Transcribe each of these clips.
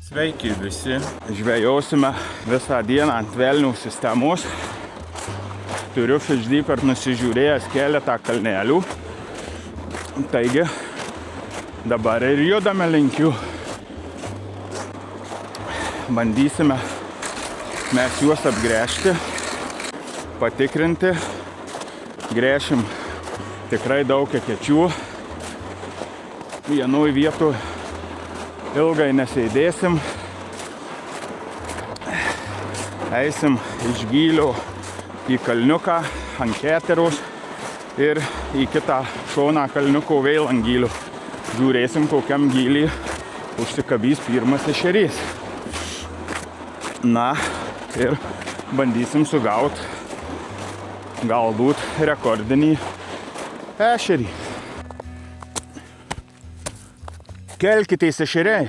Sveiki visi. Žvejosime visą dieną ant velnių sistemos. Turiu Fishdeeper nusižiūrėjęs keletą kalnelių. Taigi, dabar ir judame link jų. Bandysime mes juos apgręžti, patikrinti. Gręšim tikrai daug ekečių. Vienoj vietoj ilgai nesėdėsim. Eisim iš gylio į kalniuką ant keteros ir į kitą šoną kalniuko vėl ant gylio. Žiūrėsim, kokiam gylį užsikabys pirmas ešerys. Na ir bandysim sugaut galbūt rekordinį ešerį. Kelkitės ešeriai.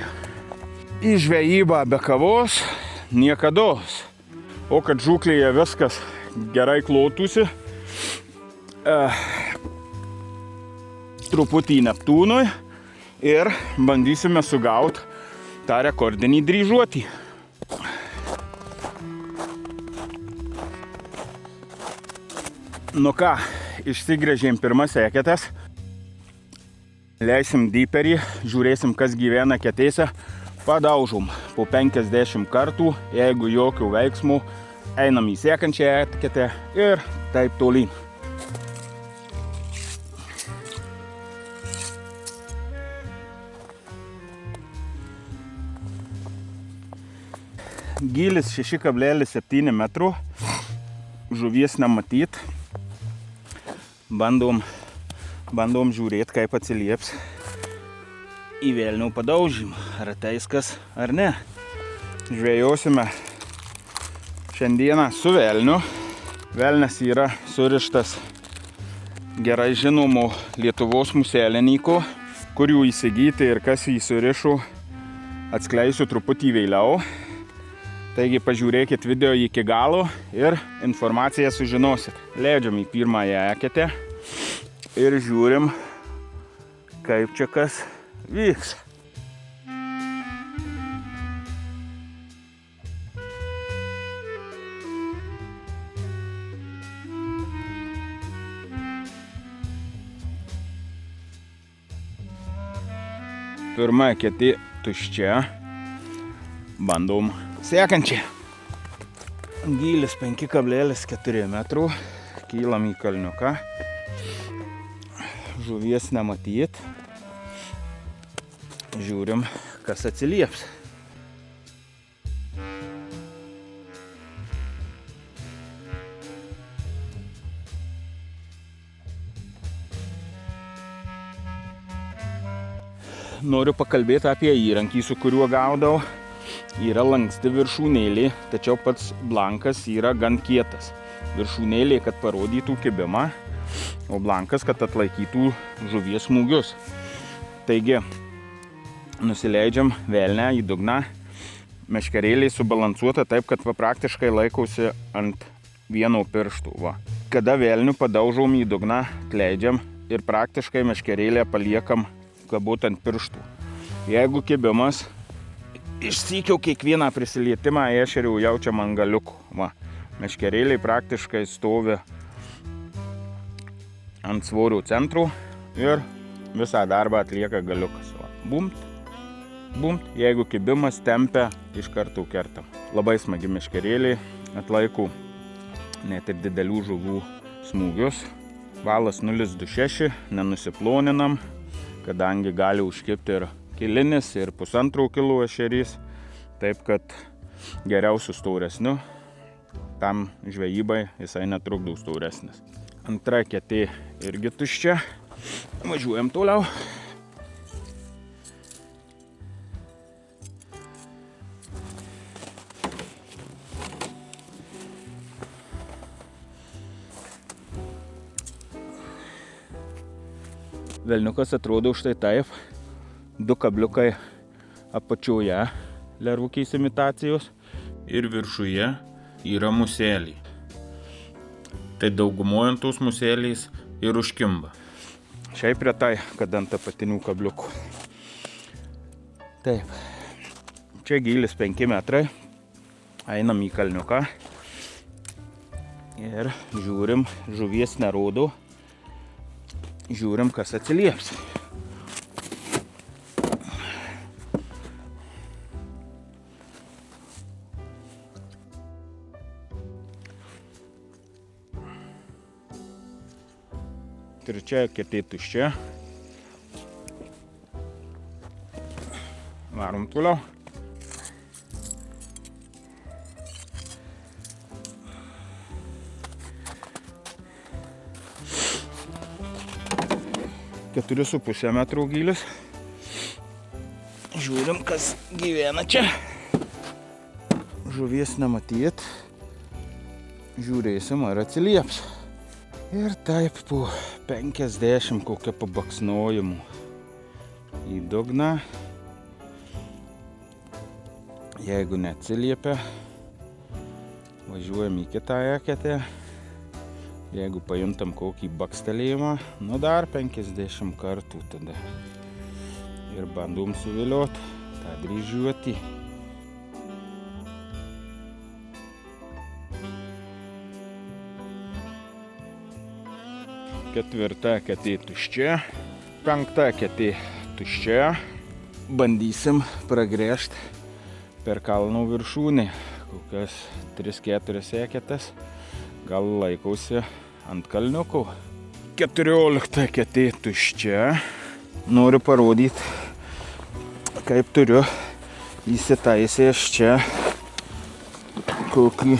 Į žvejybą be kavos niekados. O kad žūklėje viskas gerai klotųsi, truputį Neptūnui ir bandysime sugaut tą rekordinį dryžuotį. Nu ką, išsigręžėm pirmas eketes. Leisim dyperį, žiūrėsim, kas gyvena ketėse. Padaužom po 50 kartų, jeigu jokių veiksmų, einam į sekančią eketę ir taip tolyn. Gylis 6,7 metrų, žuvies nematyt. Bandom žiūrėti, kaip atsilieps į velnių padaužymą, ar ateis kas ar ne. Žvejosime šiandieną su velniu. Velnias yra surištas gerai žinomo Lietuvos muselininko, kurių įsigyti ir kas jį surišo, atskleisiu truputį vėliau. Taigi pažiūrėkit video iki galo ir informaciją sužinosit. Leidžiam į pirmąją eketę ir žiūrim, kaip čia kas vyks. Pirma eketė tuščia. Bandom sekančią. Gylis 5,4 metrų. Kylam į kalniuką. Žuvies nematyt. Žiūrim, kas atsilieps. Noriu pakalbėti apie įrankį, su kuriuo gaudau. Yra lanksti viršūnėlė, tačiau pats blankas yra gan kietas. Viršūnėlė, kad parodytų kibimą, o blankas, kad atlaikytų žuvies smūgius. Taigi, nusileidžiam velnę į dugną. Meškerėlė subalansuota taip, kad praktiškai laikosi ant vieno pirštų. Va. Kada velnių padaužom į dugną, atleidžiam ir praktiškai meškerėlę paliekam kabot ant pirštų. Jeigu kibimas, išsykiau kiekvieną prisilietimą ešerių jaučiam ant galiukų. Va. Meškerėlė praktiškai stovi ant svorio centrų ir visą darbą atlieka galiukas. Bumt, bumt, jeigu kibimas tempia, iš karto kertam. Labai smagi meškerėlė, atlaiko net ir didelių žuvų smūgius. Valas 0,26, nenusiploninam, kadangi gali užkibti ir kilinis, ir 1,5 kilo ešerys, taip kad geriau su stauresniu, tam žvejybai jisai netrukdo stauresnis. Antra eketė irgi tuščia. Važiuojam toliau. Velniukas atrodo štai taip. 2 kabliukai apačioje lervukės imitacijos ir viršuje yra muselė. Tai daugumojant tos muselės ir užkimba. Šiaip retai, kad ant apatinių kabliukų. Taip. Čia gylis 5 metrai. Einam į kalniuką. Ir žiūrim, žuvies nerodo. Žiūrim, kas atsilieps. Trečia eketė tuščia. Varom toliau. Keturi su pusė metrų gylis. Žiūrim, kas gyvena čia. Žuvies nematyt. Žiūrėsim, ar atsilieps. Ir taip po 50 kokią pabaksnojimų į dugną. Jeigu neatsiliepia, važiuojam į kitą eketę. Jeigu pajuntam kokį bakstelėjimą, nu dar 50 kartų tada. Ir bandom suviliot tą dryžiuotį. Ketvirta eketė tuščia. Penkta eketė tuščia. Bandysim pragręžt per kalno viršūnį. Kokias 3-4 eketės. Gal laikausi ant kalniukų. 14 eketė tuščia. Noriu parodyti, kaip turiu įsitaisęs čia kokį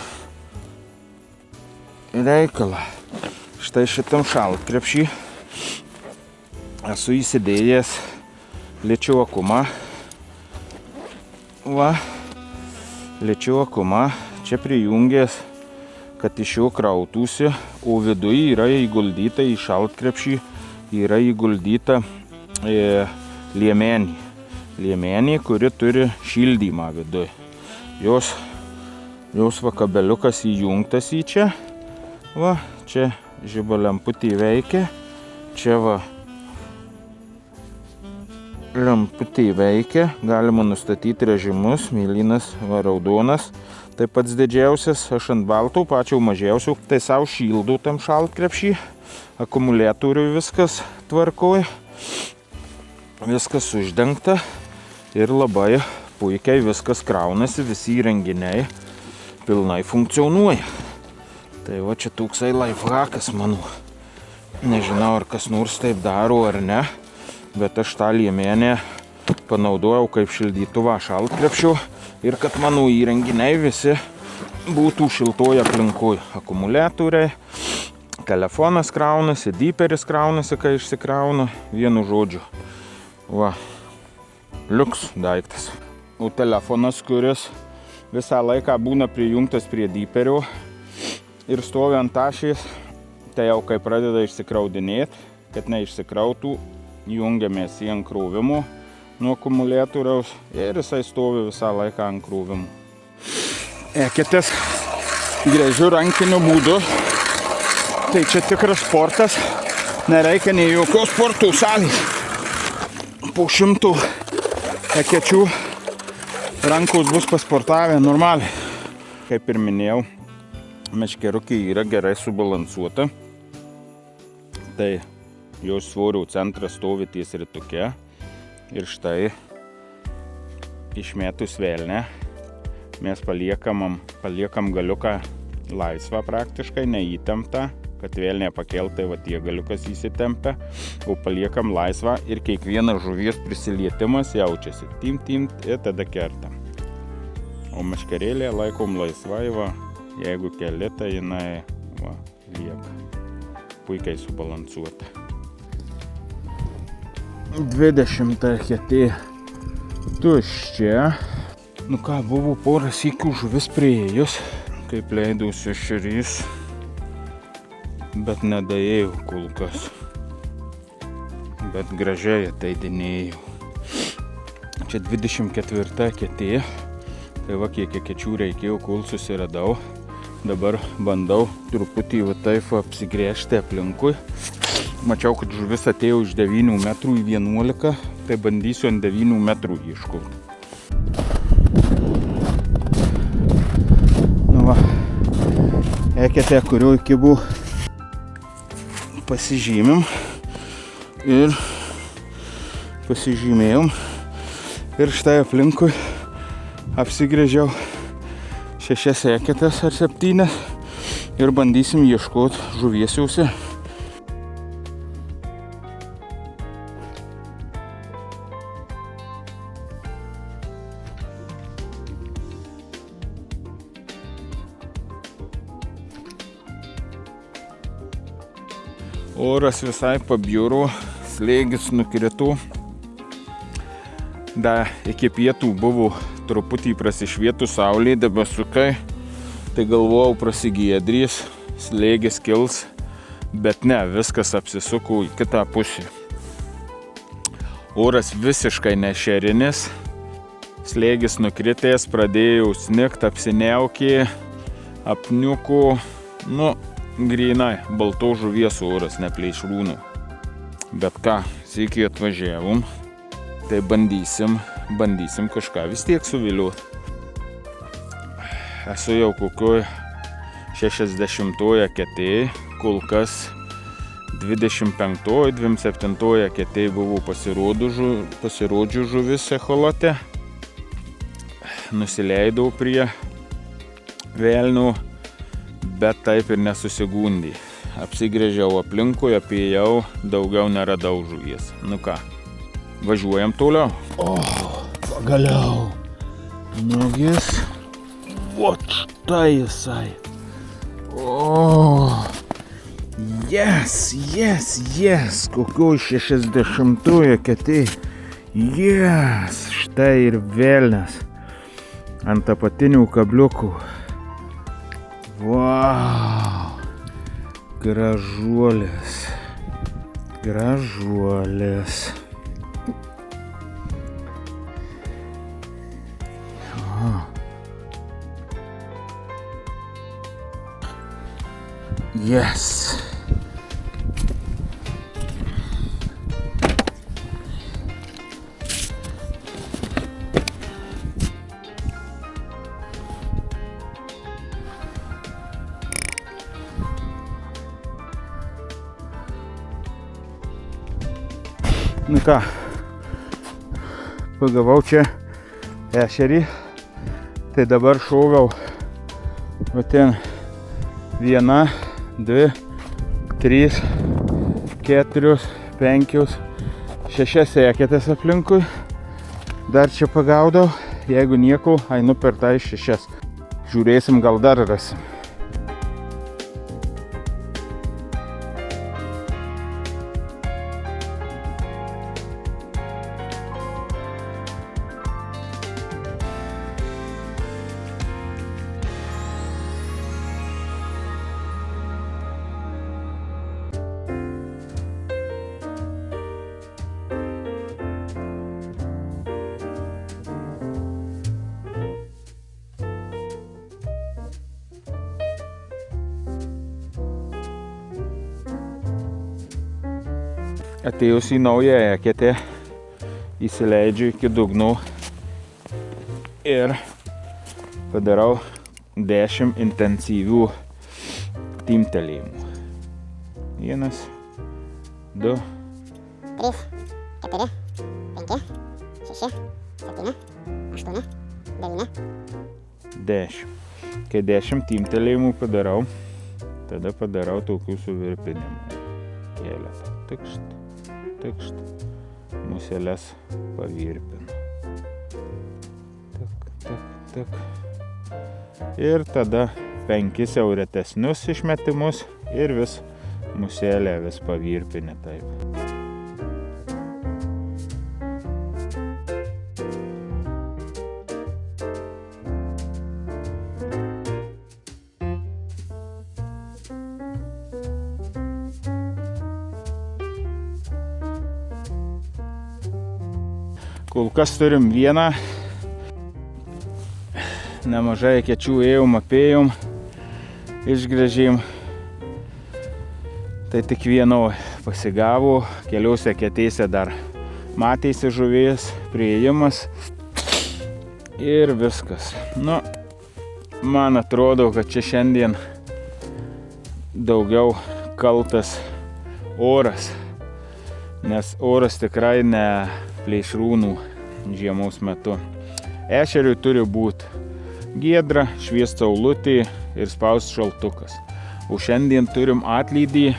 reikalą. Štai šitam šaltkrepšį esu įsidėjęs lėčiokumą. Va, lėčiokumą čia prijungęs, kad iš jo krautųsi, o viduje yra įguldyta į šaltkrepšį, yra įguldyta liemenį. Liemenį, kuri turi šildymą viduje. Jos va kabeliukas įjungtas į čia. Va, čia žiba lemputė veikia. Čia va lemputė veikia. Galima nustatyti režimus. Mėlynas, va raudonas. Tai pats didžiausias. Aš ant baltų, pačiau mažiausių. Tai savo šildau tam šaltkrepšį. Akumuliatoriui viskas tvarkoj. Viskas uždengta. Ir labai puikiai viskas kraunasi. Visi įrenginiai pilnai funkcionuoja. Tai va čia toksai lifehackas mano. Nežinau, ar kas nors taip daro ar ne, bet aš tą liemenę panaudojau kaip šildytuvą šaltkrepšio ir kad mano įrenginiai visi būtų šiltoj aplinkoj. Akumuliatoriai, telefonas kraunasi, dyperis kraunasi, kai išsikrauna, vienu žodžiu. Va, liuks daiktas. O telefonas, kuris visą laiką būna prijungtas prie dyperio, ir stovi ant tašės, tai jau kai pradeda išsikraudinėti, kad neišsikrautų, jungiamės į ant krovimo nuo akumuliatoriaus ir jisai stovi visą laiką ant krovimo. Eketės gręžiu rankiniu būdu, tai čia tikras sportas, nereikia nei jokios sportų salės. Po 100 ekečių rankos bus pasportavę normaliai. Kaip ir minėjau, meškerukė yra gerai subalansuota, tai jos svorio centras stovi ties rituke ir štai išmetus velnę mes paliekam galiuką laisvą praktiškai, neįtemptą, kad velnė pakeltai va tie galiukas įsitempia, o paliekam laisvą ir kiekvienas žuvies prisilietimas jaučiasi timt ir tada kertam. O meškerėlė laikom laisvai, va. Jeigu keli, tai jinai va, lieka puikiai subalansuota. 20 eketė tuščia. Nu ką, buvo porą sykių žuvis priėjus, kaip leidausi ešerys, bet nedaėjau kol kas. Bet gražiai ateidinėjau. Čia 24 eketė. Tai va, kiek ekečių reikėjo, kol susiradau. Dabar bandau truputį va taip apsigręžti aplinkui. Mačiau, kad žuvis atėjo iš 9 metrų į 11, tai bandysiu ant 9 metrų ieškoti. eketę, kurio kibų pasižymim ir pasižymėjom. Ir štai aplinkui apsigrėžiau 6 eketes ar 7 ir bandysim ieškoti žuviesiuose. Oras visai pabjuro, slėgis nukrito. Da iki pietų buvo truputį prasišvietų saulė, debesiukai. Tai galvojau prasigiedrys, slėgis kils, bet ne, viskas apsisuko į kitą pusę. Oras visiškai nešerinis, slėgis nukritęs, pradėjo snigt, apsiniaukė, apniuko, grynai, balto žuvies oras, ne plėšrūnų. Bet ką, sykį atvažiavom, tai bandysim kažką vis tiek suviliuot. Esu jau kokioj 60 eketėj, kol kas 25, 27 eketėj buvo pasirodžių žuvis echolote. Nusileidau prie velnių, bet taip ir nesusigundė. Apsigrėžiau aplinkui, apėjau, daugiau neradau žuvies. Nu ką, važiuojam toliau. Pagaliau. Nugis. Vot štai jisai. Yes. Kokioj 60 eketėj. Yes. Štai ir velnias. Ant apatinių kabliukų. Wow, gražuolės. Yes. Nu ką, pagavau čia ešerį, tai dabar šoviau va ten 1, 2, 3, 4, 5, 6 eketės aplinkui. Dar čia pagaudau, jeigu nieko, einu per tai 6. Žiūrėsim, gal dar rasim. Atėjus į naują eketę, įsileidžiu iki dugno ir padarau 10 intensyvių timptelėjimų. 1, 2, 3, 4, 5, 6, 7, 8, 9, 10. Kai 10 timptelėjimų padarau, tada padarau tokių suvirpinimų. Keletą. Tikšt. Museles pavirpinu. Tak. Ir tada 5 jau retesnius išmetimus ir vis muselę vis pavirpini taip. Kol kas turim vieną, nemažai ekečių ėjom, apėjom, išgręžėm. Tai tik vieno pasigavo, keliose eketėse dar matėsi žuvies, priėjimas ir viskas. Nu, man atrodo, kad čia šiandien daugiau kaltas oras, nes oras tikrai ne plėšrūnų žiemos metu. Ešeriui turi būti giedra, šviest saulutė ir spaust šaltukas. O šiandien turim atlydį.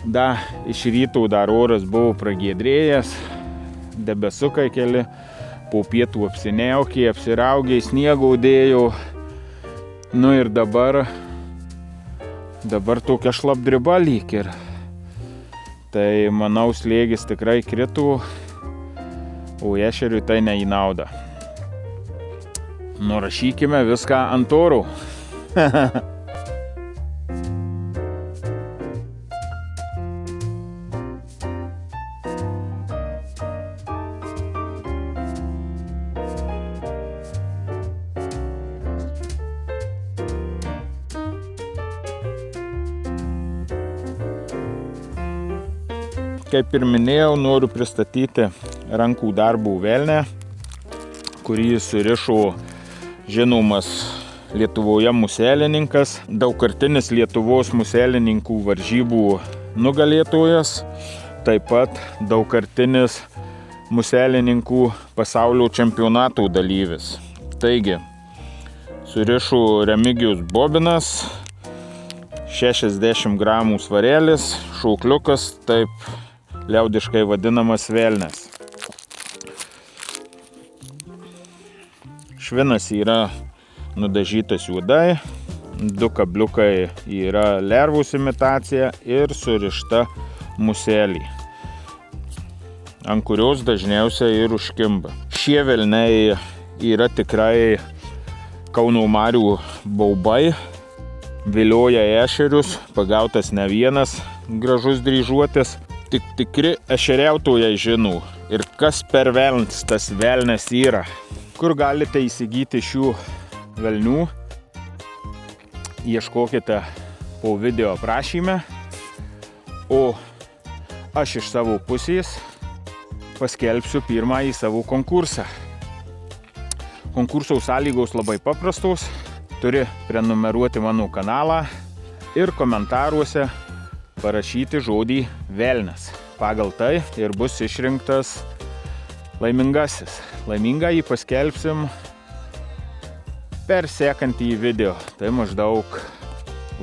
Iš ryto dar oras buvo pragiedrėjęs, debesukai keli, po pietų apsiniaukė, apsiraugė, sniego dėjo. Nu ir dabar tokia šlapdriba lyg ir. Tai manau slėgis tikrai krito, o ešeriui tai ne į naudą. Nurašykime viską ant oro. Kaip ir minėjau, noriu pristatyti rankų darbų velnę, kurį surišo žinomas Lietuvoje muselininkas, daugkartinis Lietuvos muselininkų varžybų nugalėtojas, taip pat daugkartinis muselininkų pasaulio čempionato dalyvis. Taigi, surišo Remigijus Bobinas, 60 gramų svarelis, šaukliukas, taip liaudiškai vadinamas velnes. Švinas yra nudažytas juodai, 2 kabliukai yra lervos imitacija ir surišta muselė, ant kurios dažniausiai ir užkimba. Šie velniai yra tikrai Kauno marių baubai, vilioja ešerius, pagautas ne vienas gražus dryžuotis. Tik tikri ešeriautojai žino ir kas per velns tas velnes yra. Kur galite įsigyti šių velnių, ieškokite po video aprašyme, o aš iš savo pusės paskelbsiu pirmąjį savo konkursą. Konkurso sąlygos labai paprastos, turi prenumeruoti mano kanalą ir komentaruose parašyti žodį velnes. Pagal tai ir bus išrinktas laimingasis. Laimingą jį paskelbsim per sekantį video. Tai maždaug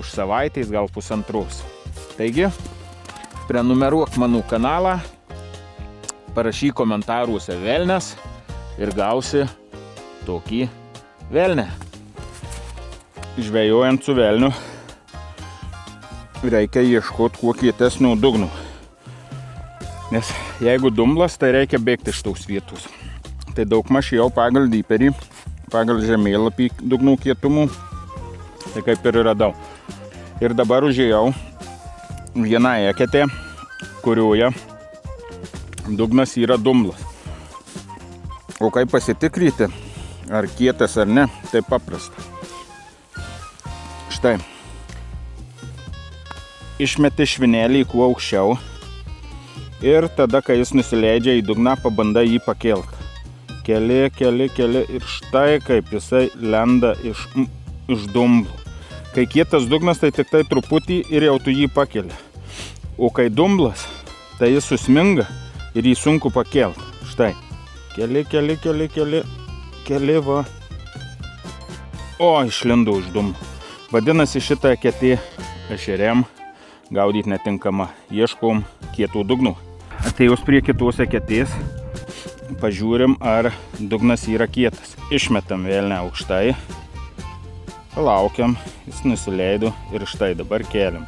už savaitės, gal pusantros. Taigi, prenumeruok mano kanalą, parašyk komentaruose velnes ir gausi tokį velnę. Žvejojant su velniu reikia ieškoti kuo kietesnio dugno. Nes jeigu dumblas, tai reikia bėgti iš tos vietos. Tai daugmaž jau pagal dyperį, pagal žemėlapį dugnų kietumų, tai kaip ir radau. Ir dabar užėjau vieną eketę, kurioje dugnas yra dumblas. O kaip pasitikryti, ar kietas ar ne, tai paprasta. Štai. Išmeti švinėlį kuo aukščiau ir tada, kai jis nusileidžia į dugną, pabandai jį pakelt. Keli ir štai kaip jisai lenda iš dumblų. Kai kietas dugnas, tai tik tai truputį ir jau tu jį pakeli. O kai dumblas, tai jis susminga ir jį sunku pakelt. Štai. Keli va. O, išlindo iš dumblų. Vadinasi, šitą eketį ešeriam gaudyti netinkama. Ieškom kietų dugnų. Atėjus prie kitos eketės, pažiūrim, ar dugnas yra kietas. Išmetam velnę aukštai, palaukiam, jis nusileido ir štai dabar keliam.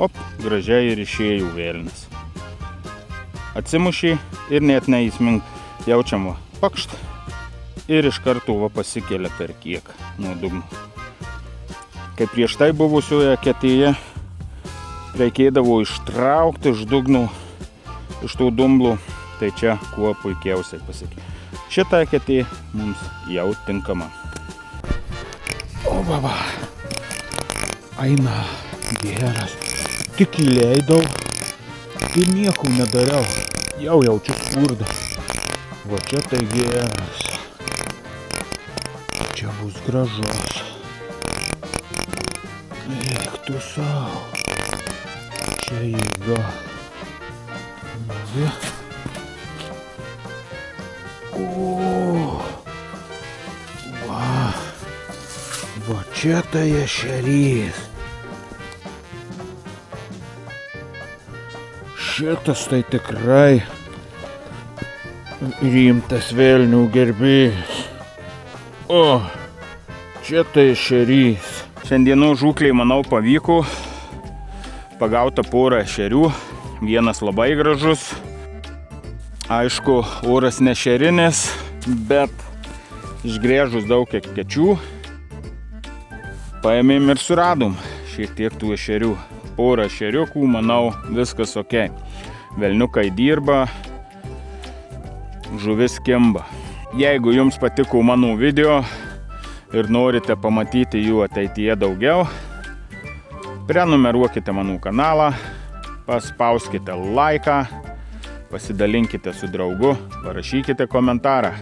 Op, gražiai ir išėjo velnas. Atsimušė ir net neįsmink. Jaučiam va, pakšt ir iš karto va pasikelia per kiek nuo dugno. Kaip prieš tai buvusioje eketėje, reikėdavo ištraukti iš dugnų, iš tų dumblų, tai čia kuo puikiausiai pasakė. Šitą eketė mums jau tinkama. O baba, eina geras. Tik įleidau ir nieko nedariau. Jau jaučiu skurdą. Va čia tai geras. Čia bus gražus. Eik tu savo. Čia įga. Nagi. O. Va. Va čia tai ešerys. Šitas tai tikrai rimtas velnių gerbėjas. O, čia tai ešerys. Šiandienos žūklei, manau, pavyko. Pagauta porą ešerių. Vienas labai gražus. Aišku, oras nešerinis, bet išgrėžus daug kečių. Paėmėm ir suradom šiek tiek tų ešerių. Porą ešeriukų, manau, viskas ok. Velniukai dirba, žuvis kimba. Jeigu jums patiko mano video ir norite pamatyti jų ateityje daugiau, prenumeruokite mano kanalą, paspauskite laiką, pasidalinkite su draugu, parašykite komentarą.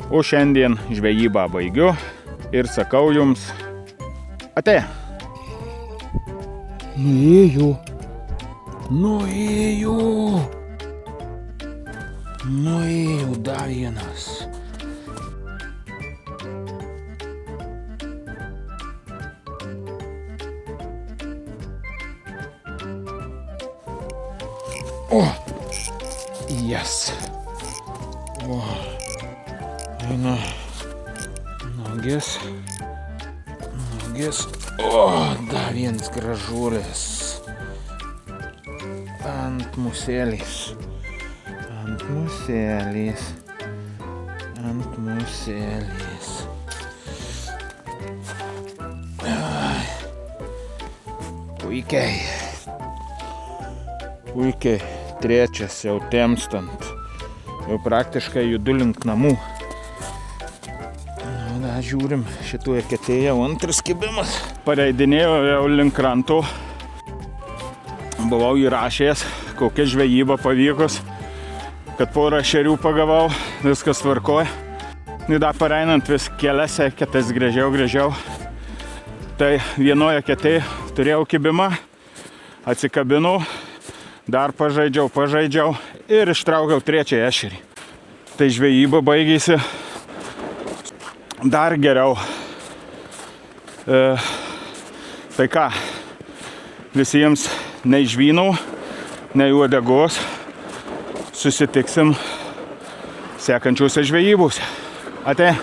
O šiandien žvejybą baigiu ir sakau jums ate. Nuėjo dar vienas. O, yes. O, eina nagis. O, dar vienas gražulis. Ant musėlės. Puikiai. Trečias jau temstant. Jau praktiškai judu link namų. Na, žiūrim, šitoje ketėje antras kibimas. Pareidinėjau jau link kranto. Buvau įrašęs, kokia žvejyba pavykus, kad porą ešerių pagavau, viskas tvarkoja. Ir dar pareinant vis kelias eketės gręžiau. Tai vienoje ketėje turėjau kibimą, atsikabinau, dar pažaidžiau ir ištraukiau trečią ešerį. Tai žvejyba baigėsi dar geriau. Tai ką, visiems nei žvynų, nei uodegos. Susitiksim sekančiuose žvejybose. Ate.